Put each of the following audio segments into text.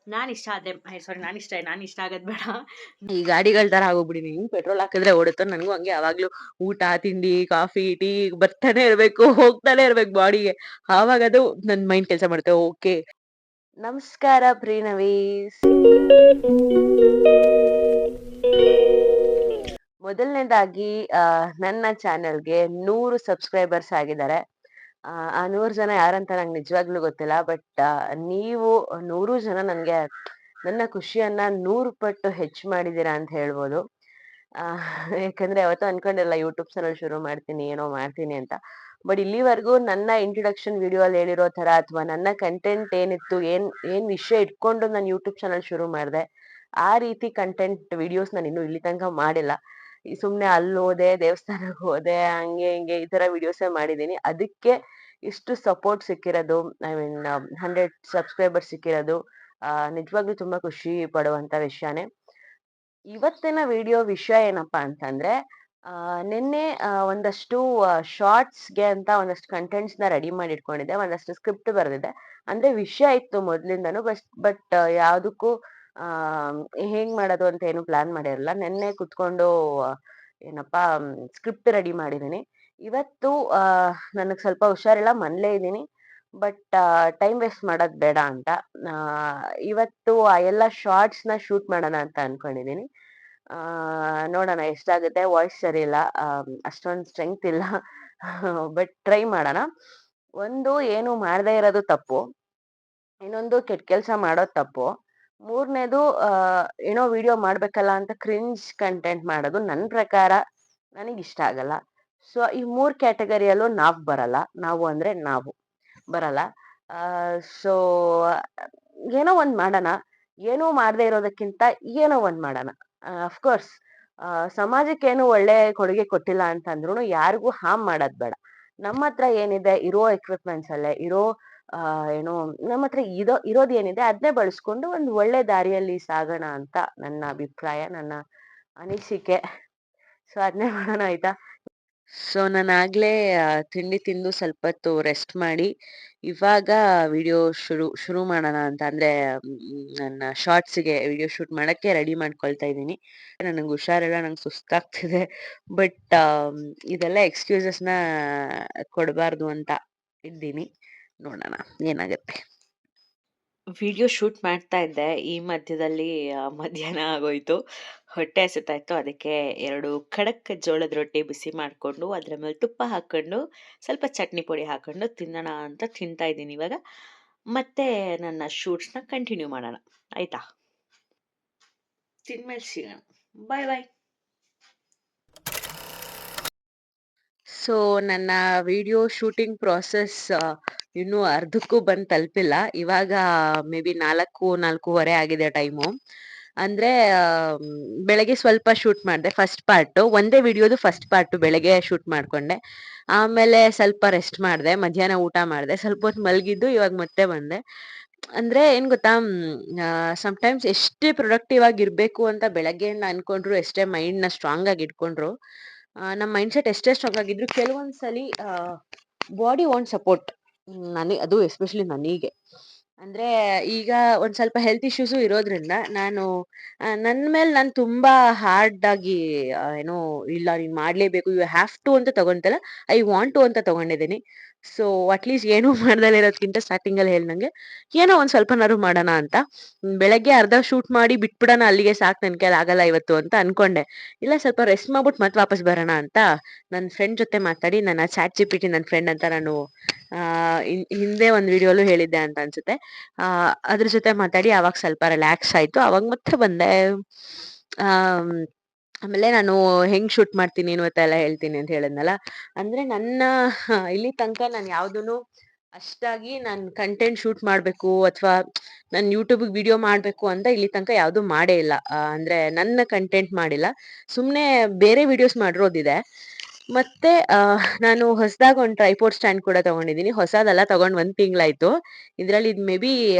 ನಾನಿಷ್ಟ ಆಗೋದ್ ಬೇಡ. ಈ ಗಾಡಿಗಳ ತರ ಆಗೋಗ್ಬಿಟ್ಟಿನಿ. ಹಿಂಗ್ ಪೆಟ್ರೋಲ್ ಹಾಕಿದ್ರೆ ಓಡುತ್ತೋ ನನಗೂ ಹಂಗೆ ಯಾವಾಗ್ಲೂ ಊಟ, ತಿಂಡಿ, ಕಾಫಿ, ಟೀ ಬರ್ತಾನೆ ಇರ್ಬೇಕು, ಹೋಗ್ತಾನೆ ಇರ್ಬೇಕು ಬಾಡಿಗೆ. ಆವಾಗದು ನನ್ ಮೈಂಡ್ ಕೆಲ್ಸ ಮಾಡುತ್ತೆ. ಓಕೆ. ನಮಸ್ಕಾರ ಪ್ರೀನವೀಸ್. ಮೊದಲನೇದಾಗಿ ನನ್ನ ಚಾನೆಲ್ಗೆ 100 ಸಬ್ಸ್ಕ್ರೈಬರ್ಸ್ ಆಗಿದ್ದಾರೆ. ಆ 100 ಜನ ಯಾರಂತ ನಂಗೆ ನಿಜವಾಗ್ಲೂ ಗೊತ್ತಿಲ್ಲ. ಬಟ್ ನೀವು 100 ಜನ ನನ್ಗೆ ನನ್ನ ಖುಷಿಯನ್ನ 100 ಪಟ್ಟು ಹೆಚ್ಚು ಮಾಡಿದೀರಾ ಅಂತ ಹೇಳ್ಬೋದು. ಯಾಕಂದ್ರೆ ಯಾವತ್ತೂ ಅನ್ಕೊಂಡಿರಲ್ಲ ಯೂಟ್ಯೂಬ್ ಚಾನಲ್ ಶುರು ಮಾಡ್ತೀನಿ, ಏನೋ ಮಾಡ್ತೀನಿ ಅಂತ. ಬಟ್ ಇಲ್ಲಿವರೆಗೂ ನನ್ನ ಇಂಟ್ರೊಡಕ್ಷನ್ ವಿಡಿಯೋ ಅಲ್ಲಿ ಹೇಳಿರೋ ತರ ಅಥವಾ ನನ್ನ ಕಂಟೆಂಟ್ ಏನಿತ್ತು, ಏನ್ ವಿಷಯ ಇಟ್ಕೊಂಡು ನಾನು ಯೂಟ್ಯೂಬ್ ಚಾನಲ್ ಶುರು ಮಾಡಿದೆ, ಆ ರೀತಿ ಕಂಟೆಂಟ್ ವಿಡಿಯೋಸ್ ನಾನು ಇನ್ನೂ ಇಲ್ಲಿ ತನಕ ಮಾಡಿಲ್ಲ. ಸುಮ್ನೆ ಅಲ್ಲಿ ಹೋದೆ, ದೇವಸ್ಥಾನಕ್ಕೆ ಹೋದೆ, ಹಂಗೆ ಹಿಂಗೆ ಈ ತರ ವಿಡಿಯೋಸೇ ಮಾಡಿದೀನಿ. ಅದಕ್ಕೆ ಇಷ್ಟು ಸಪೋರ್ಟ್ ಸಿಕ್ಕಿರೋದು, ಐ ಮೀನ್ 100 ಸಬ್ಸ್ಕ್ರೈಬರ್ಸ್ ಸಿಕ್ಕಿರೋದು ನಿಜವಾಗ್ಲೂ ತುಂಬಾ ಖುಷಿ ಪಡುವಂತ ವಿಷಯನೇ. ಇವತ್ತಿನ ವಿಡಿಯೋ ವಿಷಯ ಏನಪ್ಪಾ ಅಂತಂದ್ರೆ, ನಿನ್ನೆ ಒಂದಷ್ಟು ಶಾರ್ಟ್ಸ್ಗೆ ಅಂತ ಒಂದಷ್ಟು ಕಂಟೆಂಟ್ಸ್ ನ ರೆಡಿ ಮಾಡಿ ಇಟ್ಕೊಂಡಿದ್ದೆ, ಒಂದಷ್ಟು ಸ್ಕ್ರಿಪ್ಟ್ ಬರೆದಿದ್ದೆ. ಅಂದ್ರೆ ವಿಷಯ ಇತ್ತು ಮೊದ್ಲಿಂದನು, ಬಟ್ ಯಾವ್ದಕ್ಕೂ ಆ ಹೆಂಗ್ ಮಾಡೋದು ಅಂತ ಏನು ಪ್ಲಾನ್ ಮಾಡಿರಲ್ಲ. ನಿನ್ನೆ ಕುತ್ಕೊಂಡು ಏನಪ್ಪಾ ಸ್ಕ್ರಿಪ್ಟ್ ರೆಡಿ ಮಾಡಿದೀನಿ. ಇವತ್ತು ನನಗ್ ಸ್ವಲ್ಪ ಹುಷಾರಿಲ್ಲ, ಮನೇಲೇ ಇದ್ದೀನಿ. ಬಟ್ ಟೈಮ್ ವೇಸ್ಟ್ ಮಾಡೋದ್ ಬೇಡ ಅಂತ ಇವತ್ತು ಆ ಎಲ್ಲ ಶಾರ್ಟ್ಸ್ ನ ಶೂಟ್ ಮಾಡೋಣ ಅಂತ ಅನ್ಕೊಂಡಿದೀನಿ. ನೋಡೋಣ ಎಷ್ಟಾಗುತ್ತೆ. ವಾಯ್ಸ್ ಸರಿ ಇಲ್ಲ, ಅಷ್ಟೊಂದ್ ಸ್ಟ್ರೆಂಗ್ತ್ ಇಲ್ಲ. ಬಟ್ ಟ್ರೈ ಮಾಡೋಣ. ಒಂದು ಏನು ಮಾಡದೇ ಇರೋದು ತಪ್ಪು, ಇನ್ನೊಂದು ಕೆಟ್ಟ ಕೆಲ್ಸ ಮಾಡೋದ್ ತಪ್ಪು, ಮೂರನೇದು ಏನೋ ವಿಡಿಯೋ ಮಾಡ್ಬೇಕಲ್ಲ ಅಂತ ಕ್ರಿಂಜ್ ಕಂಟೆಂಟ್ ಮಾಡೋದು ನನ್ ಪ್ರಕಾರ ನನಗ್ ಇಷ್ಟ ಆಗಲ್ಲ. ಸೊ ಈ 3 ಕ್ಯಾಟಗರಿಯಲ್ಲೂ ಬರಲ್ಲ. ನಾವು ಅಂದ್ರೆ ನಾವು ಬರಲ್ಲ. ಸೊ ಏನೋ ಒಂದ್ ಮಾಡೋಣ. ಏನೂ ಮಾಡದೇ ಇರೋದಕ್ಕಿಂತ ಏನೋ ಒಂದ್ ಮಾಡೋಣ. ಅಫ್ಕೋರ್ಸ್ ಸಮಾಜಕ್ಕೇನು ಒಳ್ಳೆ ಕೊಡುಗೆ ಕೊಟ್ಟಿಲ್ಲ ಅಂತಂದ್ರೂ ಯಾರಿಗೂ ಹಾರ್ಮ್ ಮಾಡೋದ್ ಬೇಡ. ನಮ್ಮ ಹತ್ರ ಏನಿದೆ, ಇರೋ ಎಕ್ವಿಪ್ಮೆಂಟ್ಸ್ ಅಲ್ಲೇ ಇರೋ ಏನೋ ನಮ್ಮ ಹತ್ರ ಇರೋದ್ ಏನಿದೆ ಅದನ್ನೇ ಬಳಸ್ಕೊಂಡು ಒಂದು ಒಳ್ಳೆ ದಾರಿಯಲ್ಲಿ ಸಾಗೋಣ ಅಂತ ನನ್ನ ಅಭಿಪ್ರಾಯ, ನನ್ನ ಅನಿಸಿಕೆ. ಸೊ ಅದನ್ನೇ ಮಾಡೋಣ, ಆಯ್ತಾ? ಸೊ ನಾನಾಗ್ಲೇ ತಿಂಡಿ ತಿಂದು ಸ್ವಲ್ಪ ಹೊತ್ತು ರೆಸ್ಟ್ ಮಾಡಿ ಇವಾಗ ವಿಡಿಯೋ ಶುರು ಮಾಡೋಣ ಅಂತ, ಅಂದ್ರೆ ನನ್ನ ಶಾರ್ಟ್ಸ್ಗೆ ವಿಡಿಯೋ ಶೂಟ್ ಮಾಡಕ್ಕೆ ರೆಡಿ ಮಾಡ್ಕೊಳ್ತಾ ಇದ್ದೀನಿ. ನನಗೆ ಹುಷಾರಿಲ್ಲ, ನಂಗೆ ಸುಸ್ತಾಗ್ತಿದೆ. ಬಟ್ ಇದೆಲ್ಲ ಎಕ್ಸ್ಕ್ಯೂಸಸ್ನ ಕೊಡಬಾರ್ದು ಅಂತ ಇದ್ದೀನಿ. ನೋಡೋಣ ಏನಾಗತ್ತೆ. ವಿಡಿಯೋ ಶೂಟ್ ಮಾಡ್ತಾ ಇದ್ದೆ, ಈ ಮಧ್ಯದಲ್ಲಿ ಮಧ್ಯಾಹ್ನ ಆಗೋಯ್ತು. ಹೊಟ್ಟೆ ಹಸಿತಾ ಇತ್ತು, ಅದಕ್ಕೆ 2 ಖಡಕ್ ಜೋಳದ ರೊಟ್ಟಿ ಬಿಸಿ ಮಾಡಿಕೊಂಡು ಅದ್ರ ಮೇಲೆ ತುಪ್ಪ ಹಾಕೊಂಡು ಸ್ವಲ್ಪ ಚಟ್ನಿ ಪುಡಿ ಹಾಕೊಂಡು ತಿನ್ನೋಣ ಅಂತ ತಿಂತಾ ಇದ್ದೀನಿ ಇವಾಗ. ಮತ್ತೆ ನನ್ನ ಶೂಟ್ಸ್ನ ಕಂಟಿನ್ಯೂ ಮಾಡೋಣ, ಆಯ್ತಾ? ತಿನ್ಮೇಲೆ ಸಿಗೋಣ. ಬಾಯ್ ಬಾಯ್. ಸೊ ನನ್ನ ವಿಡಿಯೋ ಶೂಟಿಂಗ್ ಪ್ರಾಸೆಸ್ ಇನ್ನೂ ಅರ್ಧಕ್ಕೂ ಬಂದು ತಲುಪಿಲ್ಲ. ಇವಾಗ ಮೇ ಬಿ 4:30 ಆಗಿದೆ ಟೈಮು. ಅಂದ್ರೆ ಬೆಳಗ್ಗೆ ಸ್ವಲ್ಪ ಶೂಟ್ ಮಾಡಿದೆ ಫಸ್ಟ್ ಪಾರ್ಟ್, ಒಂದೇ ವಿಡಿಯೋದು ಫಸ್ಟ್ ಪಾರ್ಟ್ ಬೆಳಗ್ಗೆ ಶೂಟ್ ಮಾಡ್ಕೊಂಡೆ. ಆಮೇಲೆ ಸ್ವಲ್ಪ ರೆಸ್ಟ್ ಮಾಡಿದೆ, ಮಧ್ಯಾಹ್ನ ಊಟ ಮಾಡಿದೆ, ಸ್ವಲ್ಪ ಹೊತ್ತು ಮಲಗಿದ್ದು, ಇವಾಗ ಮತ್ತೆ ಬಂದೆ. ಅಂದ್ರೆ ಏನ್ ಗೊತ್ತಾ, ಸಮ್ಟೈಮ್ಸ್ ಎಷ್ಟೇ ಪ್ರೊಡಕ್ಟಿವ್ ಆಗಿರ್ಬೇಕು ಅಂತ ಬೆಳಗ್ಗೆಯಿಂದ ಅನ್ಕೊಂಡ್ರು, ಎಷ್ಟೇ ಮೈಂಡ್ ನ ಸ್ಟ್ರಾಂಗ್ ಆಗಿ ಇಟ್ಕೊಂಡ್ರು, ನಮ್ಮ ಮೈಂಡ್ ಸೆಟ್ ಎಷ್ಟೇ ಸ್ಟ್ರಾಂಗ್ ಆಗಿದ್ರು ಕೆಲವೊಂದ್ಸಲಿ ಬಾಡಿ ವಾಂಟ್ ಸಪೋರ್ಟ್. ಅದು ಎಸ್ಪೆಷಲಿ ನನಗೆ. ಅಂದ್ರೆ ಈಗ ಒಂದ್ ಸ್ವಲ್ಪ ಹೆಲ್ತ್ ಇಶ್ಯೂಸು ಇರೋದ್ರಿಂದ ನಾನು ನನ್ ಮೇಲೆ ನಾನು ತುಂಬಾ ಹಾರ್ಡ್ ಆಗಿ ಏನೋ ಇಲ್ಲ ನೀನ್ ಮಾಡ್ಲೇಬೇಕು, ಯು ಹ್ಯಾವ್ ಟು ಅಂತ ತಗೊಂತಲ್ಲ, ಐ ವಾಂಟ್ ಟು ಅಂತ ತಗೊಂಡಿದ್ದೀನಿ. ಸೊ ಅಟ್ಲೀಸ್ಟ್ ಏನೂ ಮಾಡ್ದಲೇ ಇರೋದ್ಕಿಂತ ಸ್ಟಾರ್ಟಿಂಗ್ ಅಲ್ಲಿ ಹೇಳ್ದಂಗೆ ಏನೋ ಒಂದ್ ಸ್ವಲ್ಪನಾದ್ರು ಮಾಡೋಣ ಅಂತ. ಬೆಳಗ್ಗೆ ಅರ್ಧ ಶೂಟ್ ಮಾಡಿ ಬಿಟ್ಬಿಡೋಣ, ಅಲ್ಲಿಗೆ ಸಾಕು, ನನ್ ಕೈಲಿ ಆಗಲ್ಲ ಇವತ್ತು ಅಂತ ಅನ್ಕೊಂಡೆ. ಇಲ್ಲ ಸ್ವಲ್ಪ ರೆಸ್ಟ್ ಮಾಡ್ಬಿಟ್ಟು ಮತ್ತೆ ವಾಪಸ್ ಬರೋಣ ಅಂತ ನನ್ನ ಫ್ರೆಂಡ್ ಜೊತೆ ಮಾತಾಡಿ, ನನ್ನ ಚಾಟ್ ಜಿಪಿಟಿ ನನ್ನ ಫ್ರೆಂಡ್ ಅಂತ ನಾನು ಹಿಂದೆ ಒಂದ್ ವಿಡಿಯೋಲು ಹೇಳಿದ್ದೆ ಅಂತ ಅನ್ಸುತ್ತೆ, ಅದ್ರ ಜೊತೆ ಮಾತಾಡಿ ಅವಾಗ ಸ್ವಲ್ಪ ರಿಲ್ಯಾಕ್ಸ್ ಆಯ್ತು. ಅವಾಗ ಮತ್ತೆ ಬಂದೆ. ಆಮೇಲೆ ನಾನು ಹೆಂಗ್ ಶೂಟ್ ಮಾಡ್ತೀನಿ ಏನು ಎಲ್ಲ ಹೇಳ್ತೀನಿ ಅಂತ ಹೇಳಿದ್ನಲ್ಲ. ಅಂದ್ರೆ ನನ್ನ ಇಲ್ಲಿ ತನಕ ನಾನು ಯಾವ್ದೂನು ಅಷ್ಟಾಗಿ ನಾನ್ ಕಂಟೆಂಟ್ ಶೂಟ್ ಮಾಡ್ಬೇಕು ಅಥವಾ ನಾನ್ ಯೂಟ್ಯೂಬ್ ವಿಡಿಯೋ ಮಾಡ್ಬೇಕು ಅಂತ ಇಲ್ಲಿ ತನಕ ಯಾವ್ದು ಮಾಡೇ ಇಲ್ಲ. ಅಂದ್ರೆ ನನ್ನ ಕಂಟೆಂಟ್ ಮಾಡಿಲ್ಲ, ಸುಮ್ನೆ ಬೇರೆ ವಿಡಿಯೋಸ್ ಮಾಡಿರೋದಿದೆ. ಮತ್ತೆ ನಾನು ಹೊಸದಾಗಿ ಒಂದು ಟ್ರೈಪೋಡ್ ಸ್ಟ್ಯಾಂಡ್ ಕೂಡ ತಗೊಂಡಿದ್ದೀನಿ. ಹೊಸದಲ್ಲ, ತಗೊಂಡ್ 1 ತಿಂಗಳಾಯ್ತು. ಇದ್ರಲ್ಲಿ ಇದು ಮೇ ಬಿ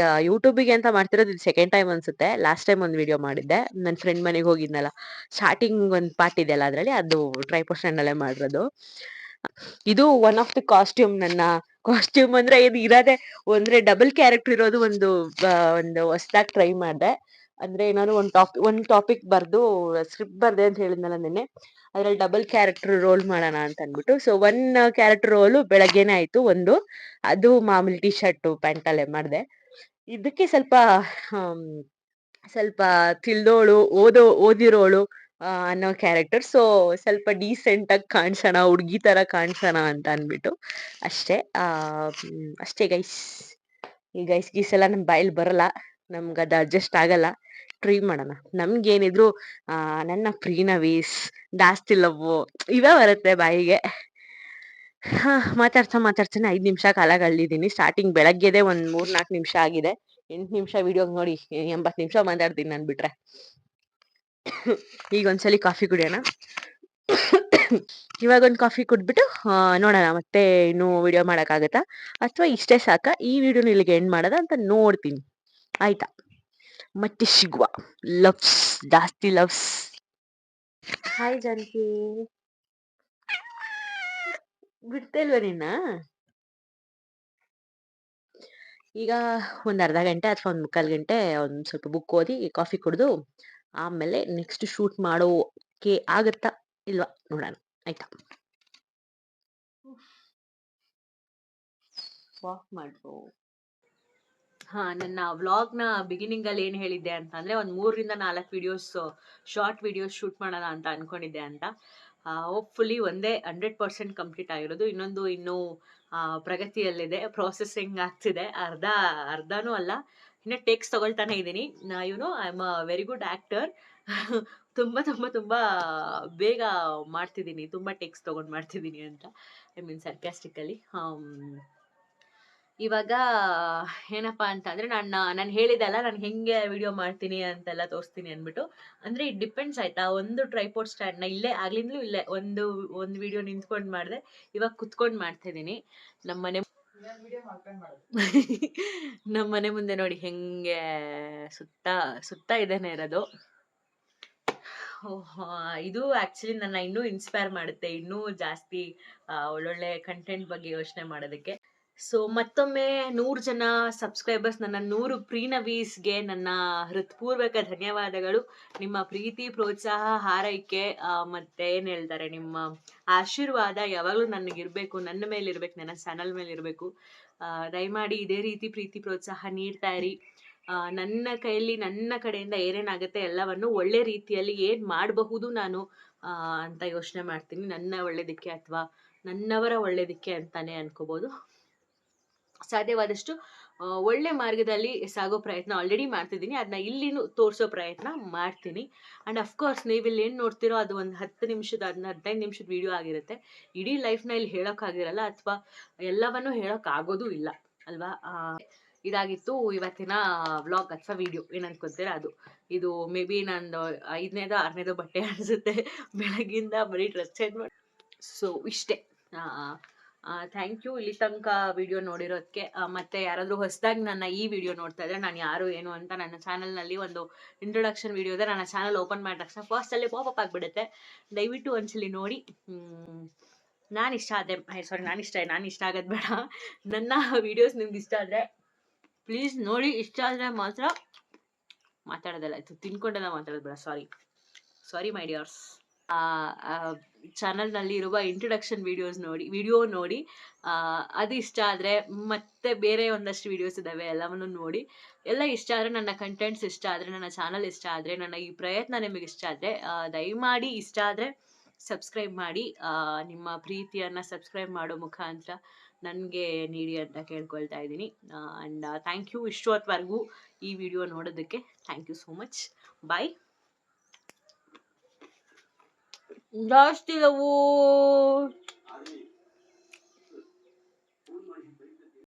ಯೂಟ್ಯೂಬಿಗೆ ಅಂತ ಮಾಡ್ತಿರೋದು ಇದು ಸೆಕೆಂಡ್ ಟೈಮ್ ಅನ್ಸುತ್ತೆ. ಲಾಸ್ಟ್ ಟೈಮ್ ಒಂದು ವಿಡಿಯೋ ಮಾಡಿದ್ದೆ, ನನ್ನ ಫ್ರೆಂಡ್ ಮನೆಗೆ ಹೋಗಿದ್ನಲ್ಲ, ಸ್ಟಾರ್ಟಿಂಗ್ ಒಂದು ಪಾರ್ಟ್ ಇದೆಯಲ್ಲ ಅದ್ರಲ್ಲಿ, ಅದು ಟ್ರೈಪೋಡ್ ಸ್ಟ್ಯಾಂಡ್ ಅಲ್ಲೇ ಮಾಡಿರೋದು. ಇದು ಒನ್ ಆಫ್ ದಿ ಕಾಸ್ಟ್ಯೂಮ್ ನನ್ನ ಕಾಸ್ಟ್ಯೂಮ್ ಅಂದ್ರೆ ಇದು ಇರೋದೇ ಅಂದ್ರೆ ಡಬಲ್ ಕ್ಯಾರೆಕ್ಟರ್ ಇರೋದು ಒಂದು ಹೊಸದಾಗಿ ಟ್ರೈ ಮಾಡ್ದೆ. ಅಂದ್ರೆ ನಾನು ಒಂದ್ ಟಾಪಿಕ್ ಬರ್ದು ಸ್ಕ್ರಿಪ್ಟ್ ಬರ್ದೆ ಅಂತ ಹೇಳಿದ್ನಲ್ಲ ನಿನ್ನೆ. ಅದ್ರಲ್ಲಿ ಡಬಲ್ ಕ್ಯಾರೆಕ್ಟರ್ ರೋಲ್ ಮಾಡೋಣ ಅಂತ ಅನ್ಬಿಟ್ಟು. ಸೊ ಒನ್ ಕ್ಯಾರೆಕ್ಟರ್ ರೋಲು ಬೆಳಗ್ಗೆನೆ ಆಯ್ತು ಒಂದು. ಅದು ಮಾಮೂಲಿ ಟಿ ಶರ್ಟು, ಪ್ಯಾಂಟಲ್ಲೇ ಮಾಡ್ದೆ. ಇದಕ್ಕೆ ಹ್ಮ್ ಸ್ವಲ್ಪ ತಿಳಿದೋಳು, ಓದಿರೋಳು ಅನ್ನೋ ಕ್ಯಾರೆಕ್ಟರ್. ಸೊ ಸ್ವಲ್ಪ ಡೀಸೆಂಟ್ ಆಗಿ ಕಾಣ್ಸೋಣ, ಹುಡ್ಗಿ ತರ ಕಾಣ್ಸೋಣ ಅಂತ ಅನ್ಬಿಟ್ಟು ಅಷ್ಟೇ. ಅಷ್ಟೇ ಗೈಸ್. ಈ ಗೈಸ್ ಗೀಸ್ ಎಲ್ಲ ನಮ್ ಬಾಯಲ್ಲಿ ಬರಲ್ಲ, ನಮ್ಗದು ಅಡ್ಜಸ್ಟ್ ಆಗಲ್ಲ. ಟ್ರೈ ಮಾಡೋಣ. ನಮ್ಗೇನಿದ್ರು ನನ್ನ ಪ್ರೀನವೀಸ್, ಜಾಸ್ತಿ ಲವ್ವು ಇವೇ ಬರುತ್ತೆ ಬಾಯಿಗೆ. ಮಾತಾಡ್ತಾನೆ 5 ನಿಮಿಷ ಕಾಲ ಕಳ್ದಿದ್ದೀನಿ. ಸ್ಟಾರ್ಟಿಂಗ್ ಬೆಳಗ್ಗೆದೆ ಒಂದ್ 3-4 ನಿಮಿಷ ಆಗಿದೆ. 8 ನಿಮಿಷ ವಿಡಿಯೋಗ್ ನೋಡಿ 80 ನಿಮಿಷ ಮಾತಾಡ್ತೀನಿ ನಾನ್ ಬಿಟ್ರೆ. ಈಗ ಒಂದ್ಸಲಿ ಕಾಫಿ ಕುಡಿಯೋಣ. ಇವಾಗ ಒಂದ್ ಕಾಫಿ ಕುಡ್ಬಿಟ್ಟು ನೋಡೋಣ ಮತ್ತೆ ಇನ್ನು ವಿಡಿಯೋ ಮಾಡಕ್ಕಾಗತ್ತಾ ಅಥವಾ ಇಷ್ಟೇ ಸಾಕ ಈ ವಿಡಿಯೋನ ಇಲ್ಲಿಗೆ ಎಂಡ್ ಮಾಡೋದ ಅಂತ ನೋಡ್ತೀನಿ. ಆಯ್ತಾ? ಮತ್ತೆ ಸಿಗುವ. ಲವ್ಸ್, ಜಾಸ್ತಿ ಲವ್ಸ್. ಹಾಯ್ ಜಾನಕಿ, ಬಿಡ್ತಾ ಇಲ್ವಾ ನಿನ್ನ? ಈಗ ಒಂದ್ ಅರ್ಧ ಗಂಟೆ ಅಥವಾ ಒಂದ್ ಮುಕ್ಕಾಲ್ ಗಂಟೆ ಒಂದ್ ಸ್ವಲ್ಪ ಬುಕ್ ಓದಿ, ಕಾಫಿ ಕುಡ್ದು ಆಮೇಲೆ ನೆಕ್ಸ್ಟ್ ಶೂಟ್ ಮಾಡೋಕೆ ಆಗತ್ತಾ ಇಲ್ವಾ ನೋಡೋಣ. ಆಯ್ತಾ? ವಾಕ್ ಮಾಡ್ರು. ನನ್ನ ವ್ಲಾಗ್‌ನ ಬಿಗಿನಿಂಗಲ್ಲಿ ಏನ್ ಹೇಳಿದ್ದೆ ಅಂತಂದ್ರೆ, ಒಂದು 3ರಿಂದ 4 ವಿಡಿಯೋಸ್, ಶಾರ್ಟ್ ವಿಡಿಯೋಸ್ ಶೂಟ್ ಮಾಡೋಣ ಅಂತ ಅನ್ಕೊಂಡಿದ್ದೆ ಅಂತ. ಹೋಪ್‌ಫುಲಿ ಒಂದೇ 100% ಕಂಪ್ಲೀಟ್ ಆಗಿರೋದು. ಇನ್ನೊಂದು ಇನ್ನೂ ಪ್ರಗತಿಯಲ್ಲಿದೆ. ಪ್ರೊಸೆಸಿಂಗ್ ಆಗ್ತಿದೆ. ಅರ್ಧನೂ ಅಲ್ಲ, ಇನ್ನು ಟೇಕ್ಸ್ ತಗೊಳ್ತಾನೆ ಇದ್ದೀನಿ. I am a very good actor. ತುಂಬಾ ಬೇಗ ಮಾಡ್ತಿದ್ದೀನಿ. ತುಂಬಾ ಟೇಕ್ಸ್ ತಗೊಂಡು ಮಾಡ್ತಿದ್ದೀನಿ ಅಂತ. I mean sarcastically. ಇವಾಗ ಏನಪ್ಪಾ ಅಂತಂದ್ರೆ, ನಾನು ಹೇಳಿದೆ ಅಲ್ಲ, ನಾನು ಹೆಂಗೆ ವಿಡಿಯೋ ಮಾಡ್ತೀನಿ ಅಂತೆಲ್ಲ ತೋರಿಸ್ತೀನಿ ಅಂದ್ಬಿಟ್ಟು. ಅಂದ್ರೆ ಇಟ್ ಡಿಪೆಂಡ್ಸ್ ಆಯ್ತಾ. ಒಂದು ಟ್ರೈಪಾಡ್ ಸ್ಟ್ಯಾಂಡ್‌ನ ಇಲ್ಲೇ ಆಗ್ಲಿಂದಲೂ ಇಲ್ಲೇ ಒಂದು ವಿಡಿಯೋ ನಿಂತ್ಕೊಂಡು ಮಾಡಿದೆ. ಇವಾಗ ಕುತ್ಕೊಂಡು ಮಾಡ್ತಾ ಇದ್ದೀನಿ. ನಮ್ಮನೆ ನಮ್ಮನೆ ಮುಂದೆ ನೋಡಿ ಹೆಂಗೆ ಸುತ್ತ ಇದೇನೆ ಇರೋದು. ಇದು ಆಕ್ಚುಲಿ ನನ್ನ ಇನ್ನೂ ಇನ್ಸ್ಪೈರ್ ಮಾಡುತ್ತೆ, ಇನ್ನೂ ಜಾಸ್ತಿ ಒಳ್ಳೊಳ್ಳೆ ಕಂಟೆಂಟ್ ಬಗ್ಗೆ ಯೋಚನೆ ಮಾಡೋದಕ್ಕೆ. ಸೊ ಮತ್ತೊಮ್ಮೆ 100 ಜನ ಸಬ್ಸ್ಕ್ರೈಬರ್ಸ್, ನನ್ನ 100 ಪ್ರೀನವೀಸ್ಗೆ ನನ್ನ ಹೃತ್ಪೂರ್ವಕ ಧನ್ಯವಾದಗಳು. ನಿಮ್ಮ ಪ್ರೀತಿ, ಪ್ರೋತ್ಸಾಹ, ಹಾರೈಕೆ ಮತ್ತೆ ಏನ್ ಹೇಳ್ತಾರೆ, ನಿಮ್ಮ ಆಶೀರ್ವಾದ ಯಾವಾಗಲೂ ನನಗಿರ್ಬೇಕು, ನನ್ನ ಮೇಲೆ ಇರ್ಬೇಕು, ನನ್ನ ಚಾನಲ್ ಮೇಲೆ ಇರಬೇಕು. ದಯಮಾಡಿ ಇದೇ ರೀತಿ ಪ್ರೀತಿ ಪ್ರೋತ್ಸಾಹ ನೀಡ್ತಾ ಇರಿ. ನನ್ನ ಕೈಯಲ್ಲಿ, ನನ್ನ ಕಡೆಯಿಂದ ಏನೇನಾಗುತ್ತೆ ಎಲ್ಲವನ್ನು ಒಳ್ಳೆ ರೀತಿಯಲ್ಲಿ ಏನ್ ಮಾಡಬಹುದು ನಾನು ಅಂತ ಯೋಚನೆ ಮಾಡ್ತೀನಿ. ನನ್ನ ಒಳ್ಳೇದಕ್ಕೆ ಅಥವಾ ನನ್ನವರ ಒಳ್ಳೇದಕ್ಕೆ ಅಂತಾನೆ ಅನ್ಕೋಬಹುದು. ಸಾಧ್ಯವಾದಷ್ಟು ಒಳ್ಳೆ ಮಾರ್ಗದಲ್ಲಿ ಸಾಗೋ ಪ್ರಯತ್ನ ಆಲ್ರೆಡಿ ಮಾಡ್ತಿದ್ದೀನಿ. ಅದನ್ನ ಇಲ್ಲಿನೂ ತೋರಿಸೋ ಪ್ರಯತ್ನ ಮಾಡ್ತೀನಿ. ಆ್ಯಂಡ್ ಅಫ್ಕೋರ್ಸ್ ನೀವು ಇಲ್ಲಿ ಏನು ನೋಡ್ತಿರೋ ಅದು ಒಂದು 10 ನಿಮಿಷದ, 15 ನಿಮಿಷದ ವಿಡಿಯೋ ಆಗಿರುತ್ತೆ. ಇಡೀ ಲೈಫ್ನ ಇಲ್ಲಿ ಹೇಳೋಕ್ಕಾಗಿರಲ್ಲ, ಅಥವಾ ಎಲ್ಲವನ್ನೂ ಹೇಳೋಕ್ಕಾಗೋದೂ ಇಲ್ಲ ಅಲ್ವಾ. ಇದಾಗಿತ್ತು ಇವತ್ತಿನ ವ್ಲಾಗ್ ಅಥವಾ ವಿಡಿಯೋ, ಏನು ಅನ್ಕೊತೀರಾ ಅದು. ಇದು ಮೇ ಬಿ ನಂದು 5ನೇದೋ 6ನೇದೋ ಬಟ್ಟೆ ಅನಿಸುತ್ತೆ. ಬೆಳಗ್ಗಿಂದ ಬರೀ ಡ್ರೆಸ್ ಚೇಂಜ್ ಮಾಡಿ. ಸೊ ಇಷ್ಟೇ. ಥ್ಯಾಂಕ್ ಯು ಇಲ್ಲಿ ತನಕ ವಿಡಿಯೋ ನೋಡಿರೋದಕ್ಕೆ. ಮತ್ತೆ ಯಾರಾದರೂ ಹೊಸದಾಗಿ ನನ್ನ ಈ ವಿಡಿಯೋ ನೋಡ್ತಾ ಇದ್ರೆ, ನಾನು ಯಾರು ಏನು ಅಂತ ನನ್ನ ಚಾನಲ್ನಲ್ಲಿ ಒಂದು ಇಂಟ್ರೊಡಕ್ಷನ್ ವಿಡಿಯೋ ಇದೆ. ನನ್ನ ಚಾನಲ್ ಓಪನ್ ಮಾಡಿದ ತಕ್ಷಣ ಫಸ್ಟಲ್ಲೇ ಪಾಪಪ್ ಆಗಿಬಿಡುತ್ತೆ. ದಯವಿಟ್ಟು ಒಂದ್ಸಲಿ ನೋಡಿ. ನಾನು ಇಷ್ಟ ಆಗೋದು ಬೇಡ, ನನ್ನ ವಿಡಿಯೋಸ್ ನಿಮ್ಗೆ ಇಷ್ಟ ಆದರೆ ಪ್ಲೀಸ್ ನೋಡಿ. ಇಷ್ಟ ಆದರೆ ಮಾತ್ರ ಮಾತಾಡೋದಲ್ಲ, ಇದು ತಿನ್ಕೊಂಡೆಲ್ಲ ಮಾತಾಡೋದು ಬೇಡ. ಸಾರಿ ಮೈ ಡಿಯರ್ಸ್. ಚಾನಲ್ನಲ್ಲಿ ಇರುವ ಇಂಟ್ರೊಡಕ್ಷನ್ ವಿಡಿಯೋ ನೋಡಿ ಅದು ಇಷ್ಟ ಆದರೆ, ಮತ್ತೆ ಬೇರೆ ಒಂದಷ್ಟು ವಿಡಿಯೋಸ್ ಇದ್ದಾವೆ, ಎಲ್ಲವನ್ನು ನೋಡಿ. ಎಲ್ಲ ಇಷ್ಟ ಆದರೆ, ನನ್ನ ಕಂಟೆಂಟ್ಸ್ ಇಷ್ಟ ಆದರೆ, ನನ್ನ ಚಾನಲ್ ಇಷ್ಟ ಆದರೆ, ನನ್ನ ಈ ಪ್ರಯತ್ನ ನಿಮಗೆ ಇಷ್ಟ ಆದರೆ, ದಯಮಾಡಿ ಇಷ್ಟ ಆದರೆ ಸಬ್ಸ್ಕ್ರೈಬ್ ಮಾಡಿ. ನಿಮ್ಮ ಪ್ರೀತಿಯನ್ನು ಸಬ್ಸ್ಕ್ರೈಬ್ ಮಾಡೋ ಮುಖಾಂತರ ನನಗೆ ನೀಡಿ ಅಂತ ಕೇಳ್ಕೊಳ್ತಾ ಇದ್ದೀನಿ. ಆ್ಯಂಡ್ ಥ್ಯಾಂಕ್ ಯು ಇಷ್ಟೊತ್ತವರೆಗೂ ಈ ವಿಡಿಯೋ ನೋಡೋದಕ್ಕೆ. Thank you so much. Bye. ಜಾಸ್ತಿ ಲವ್.